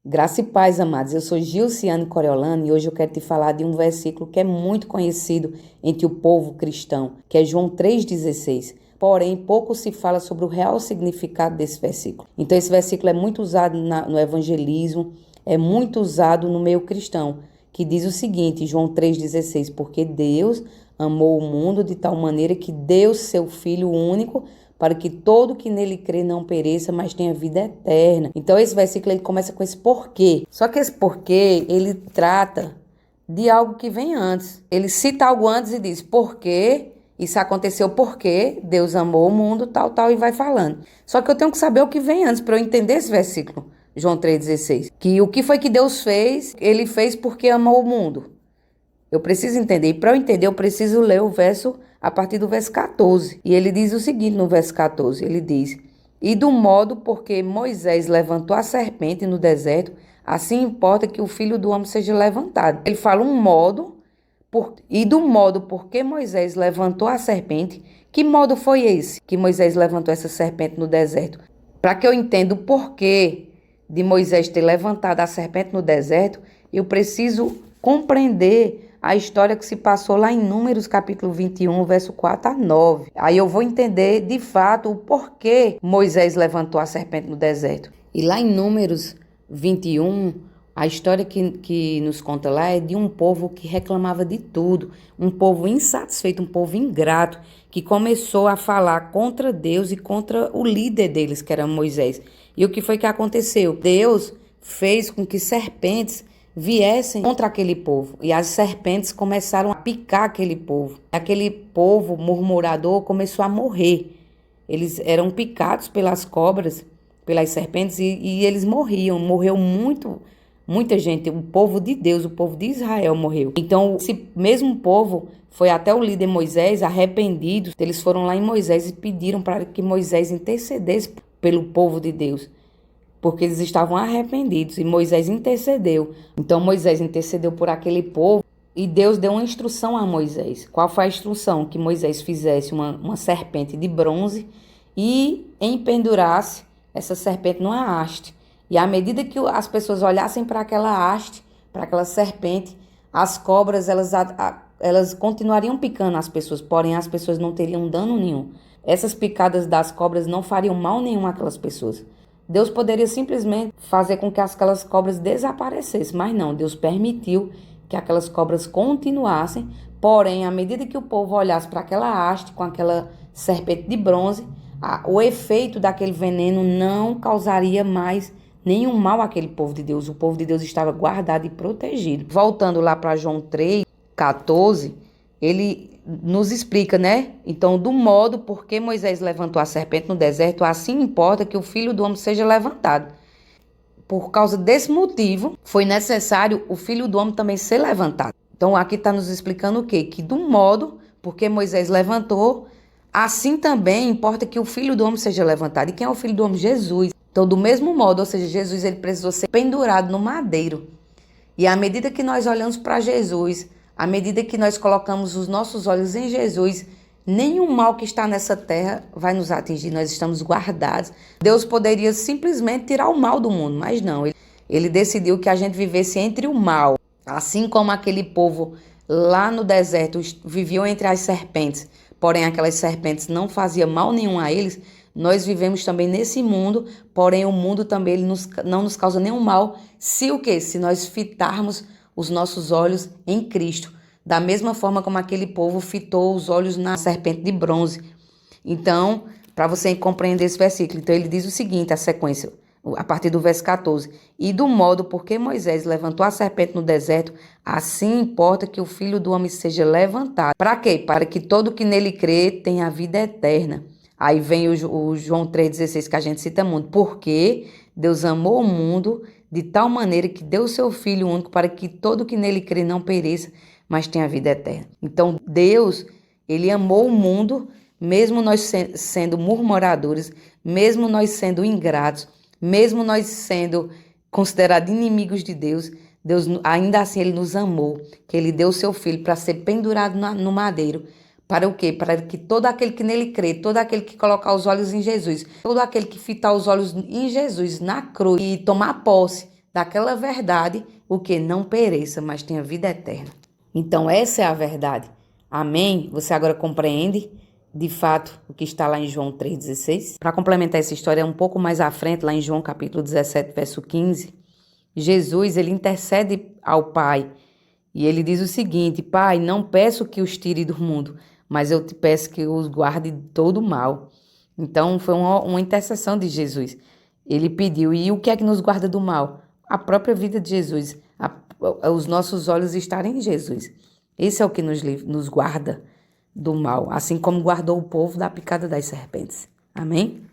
Graça e paz, amados. Eu sou Gilciane Coriolano e hoje eu quero te falar de um versículo que é muito conhecido entre o povo cristão, que é João 3,16. Porém, pouco se fala sobre o real significado desse versículo. Então, esse versículo é muito usado no evangelismo, é muito usado no meio cristão, que diz o seguinte, João 3,16, porque Deus amou o mundo de tal maneira que deu seu Filho único para que todo que nele crê não pereça, mas tenha vida eterna. Então esse versículo ele começa com esse porquê. Só que esse porquê, ele trata de algo que vem antes. Ele cita algo antes e diz, porque isso aconteceu porque Deus amou o mundo, tal, tal, e vai falando. Só que eu tenho que saber o que vem antes para eu entender esse versículo. João 3,16. Que o que foi que Deus fez, ele fez porque amou o mundo. Eu preciso entender. E para eu entender, eu preciso ler o verso a partir do verso 14. E ele diz o seguinte no verso 14. Ele diz, e do modo porque Moisés levantou a serpente no deserto, assim importa que o Filho do Homem seja levantado. Ele fala um modo, e do modo porque Moisés levantou a serpente. Que modo foi esse que Moisés levantou essa serpente no deserto? Para que eu entenda o porquê de Moisés ter levantado a serpente no deserto, eu preciso compreender a história que se passou lá em Números capítulo 21, verso 4 a 9. Aí eu vou entender de fato o porquê Moisés levantou a serpente no deserto. E lá em Números 21, a história que nos conta lá é de um povo que reclamava de tudo, um povo insatisfeito, um povo ingrato, que começou a falar contra Deus e contra o líder deles, que era Moisés. E o que foi que aconteceu? Deus fez com que serpentes viessem contra aquele povo. E as serpentes começaram a picar aquele povo. Aquele povo murmurador começou a morrer. Eles eram picados pelas cobras, pelas serpentes, e eles morriam. Morreu muita gente. O povo de Deus, o povo de Israel morreu. Então, esse mesmo povo foi até o líder Moisés, arrependidos. Eles foram lá em Moisés e pediram para que Moisés intercedesse pelo povo de Deus, porque eles estavam arrependidos e Moisés intercedeu. Então Moisés intercedeu por aquele povo e Deus deu uma instrução a Moisés. Qual foi a instrução? Que Moisés fizesse uma serpente de bronze e empendurasse essa serpente numa haste. E à medida que as pessoas olhassem para aquela haste, para aquela serpente, as cobras elas continuariam picando as pessoas, porém as pessoas não teriam dano nenhum. Essas picadas das cobras não fariam mal nenhum àquelas pessoas. Deus poderia simplesmente fazer com que aquelas cobras desaparecessem, mas não, Deus permitiu que aquelas cobras continuassem, porém, à medida que o povo olhasse para aquela haste com aquela serpente de bronze, o efeito daquele veneno não causaria mais nenhum mal àquele povo de Deus. O povo de Deus estava guardado e protegido. Voltando lá para João 3,14, ele nos explica, né? Então, do modo por que Moisés levantou a serpente no deserto, assim importa que o Filho do Homem seja levantado. Por causa desse motivo, foi necessário o Filho do Homem também ser levantado. Então, aqui está nos explicando o quê? Que do modo porque Moisés levantou, assim também importa que o Filho do Homem seja levantado. E quem é o Filho do Homem? Jesus. Então, do mesmo modo, ou seja, Jesus ele precisou ser pendurado no madeiro. E à medida que nós olhamos para Jesus, à medida que nós colocamos os nossos olhos em Jesus, nenhum mal que está nessa terra vai nos atingir, nós estamos guardados. Deus poderia simplesmente tirar o mal do mundo, mas não. Ele decidiu que a gente vivesse entre o mal. Assim como aquele povo lá no deserto viviam entre as serpentes, porém aquelas serpentes não faziam mal nenhum a eles, nós vivemos também nesse mundo, porém o mundo também não nos causa nenhum mal, se o quê? Se nós fitarmos os nossos olhos em Cristo, da mesma forma como aquele povo fitou os olhos na serpente de bronze. Então, para você compreender esse versículo, então ele diz o seguinte, a sequência, a partir do verso 14, e do modo porque Moisés levantou a serpente no deserto, assim importa que o Filho do Homem seja levantado. Para quê? Para que todo que nele crê tenha a vida eterna. Aí vem o João 3,16 que a gente cita muito. Porque Deus amou o mundo de tal maneira que deu o seu Filho único para que todo que nele crê não pereça, mas tenha a vida eterna. Então Deus, ele amou o mundo, mesmo nós sendo murmuradores, mesmo nós sendo ingratos, mesmo nós sendo considerados inimigos de Deus, Deus ainda assim ele nos amou, que ele deu o seu Filho para ser pendurado no madeiro. Para o quê? Para que todo aquele que nele crê, todo aquele que colocar os olhos em Jesus, todo aquele que fitar os olhos em Jesus na cruz e tomar posse daquela verdade, o que não pereça, mas tenha vida eterna. Então essa é a verdade. Amém? Você agora compreende, de fato, o que está lá em João 3,16? Para complementar essa história, um pouco mais à frente, lá em João capítulo 17, verso 15, Jesus, ele intercede ao Pai e ele diz o seguinte: Pai, não peço que os tire do mundo, mas eu te peço que os guarde de todo mal. Então foi uma intercessão de Jesus. Ele pediu, e o que é que nos guarda do mal? A própria vida de Jesus, os nossos olhos estarem em Jesus. Esse é o que nos guarda do mal, assim como guardou o povo da picada das serpentes. Amém?